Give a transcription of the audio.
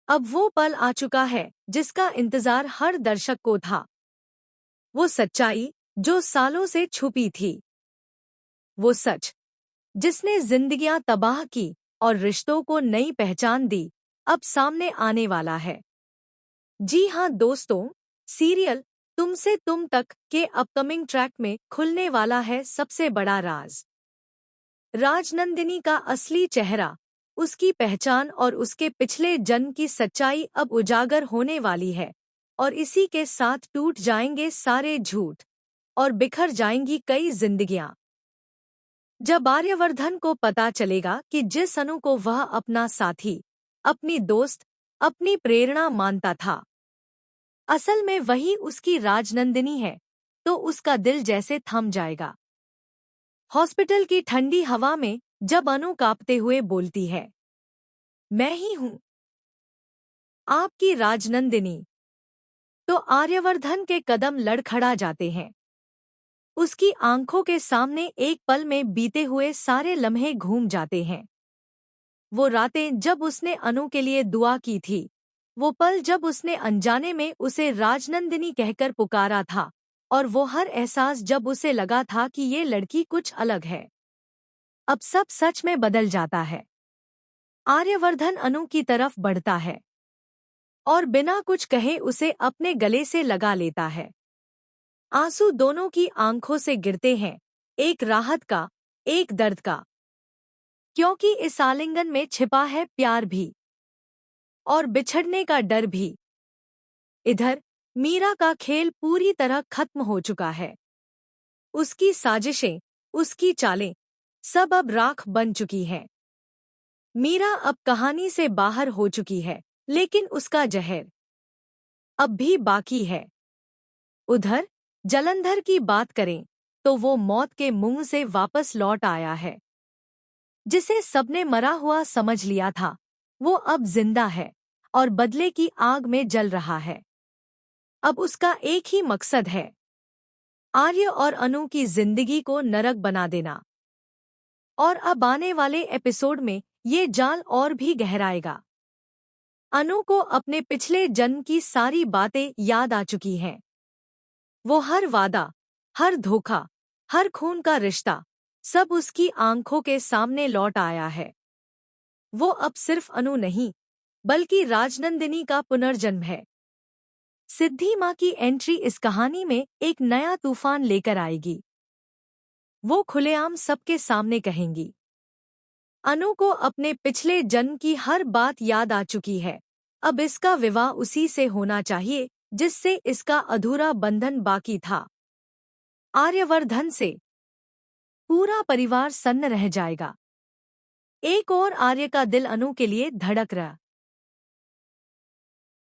अब वो पल आ चुका है जिसका इंतजार हर दर्शक को था। वो सच्चाई जो सालों से छुपी थी, वो सच जिसने जिंदगियां तबाह की और रिश्तों को नई पहचान दी, अब सामने आने वाला है। जी हाँ दोस्तों, सीरियल तुमसे तुम तक के अपकमिंग ट्रैक में खुलने वाला है सबसे बड़ा राज। राजनंदिनी का असली चेहरा, उसकी पहचान और उसके पिछले जन्म की सच्चाई अब उजागर होने वाली है, और इसी के साथ टूट जाएंगे सारे झूठ और बिखर जाएंगी कई जिंदगियां। जब आर्यवर्धन को पता चलेगा कि जिस अनु को वह अपना साथी, अपनी दोस्त, अपनी प्रेरणा मानता था, असल में वही उसकी राजनंदिनी है, तो उसका दिल जैसे थम जाएगा। हॉस्पिटल की ठंडी हवा में जब अनु कांपते हुए बोलती है, मैं ही हूं आपकी राजनंदिनी, तो आर्यवर्धन के कदम लड़खड़ा जाते हैं। उसकी आंखों के सामने एक पल में बीते हुए सारे लम्हे घूम जाते हैं। वो रातें जब उसने अनु के लिए दुआ की थी, वो पल जब उसने अनजाने में उसे राजनंदिनी कहकर पुकारा था, और वो हर एहसास जब उसे लगा था कि ये लड़की कुछ अलग है। अब सब सच में बदल जाता है। आर्यवर्धन अनु की तरफ बढ़ता है और बिना कुछ कहे उसे अपने गले से लगा लेता है। आंसू दोनों की आंखों से गिरते हैं, एक राहत का, एक दर्द का, क्योंकि इस आलिंगन में छिपा है प्यार भी और बिछड़ने का डर भी। इधर मीरा का खेल पूरी तरह खत्म हो चुका है। उसकी साजिशें, उसकी चालें, सब अब राख बन चुकी हैं। मीरा अब कहानी से बाहर हो चुकी है, लेकिन उसका जहर अब भी बाकी है। उधर जलंधर की बात करें तो वो मौत के मुंह से वापस लौट आया है। जिसे सबने मरा हुआ समझ लिया था, वो अब जिंदा है और बदले की आग में जल रहा है। अब उसका एक ही मकसद है, आर्य और अनु की जिंदगी को नरक बना देना। और अब आने वाले एपिसोड में ये जाल और भी गहराएगा। अनु को अपने पिछले जन्म की सारी बातें याद आ चुकी हैं। वो हर वादा, हर धोखा, हर खून का रिश्ता, सब उसकी आंखों के सामने लौट आया है। वो अब सिर्फ अनु नहीं, बल्कि राजनंदिनी का पुनर्जन्म है। सिद्धि माँ की एंट्री इस कहानी में एक नया तूफान लेकर आएगी। वो खुलेआम सबके सामने कहेंगी, अनु को अपने पिछले जन्म की हर बात याद आ चुकी है। अब इसका विवाह उसी से होना चाहिए जिससे इसका अधूरा बंधन बाकी था, आर्यवर्धन से। पूरा परिवार सन्न रह जाएगा। एक और आर्य का दिल अनु के लिए धड़क रहा।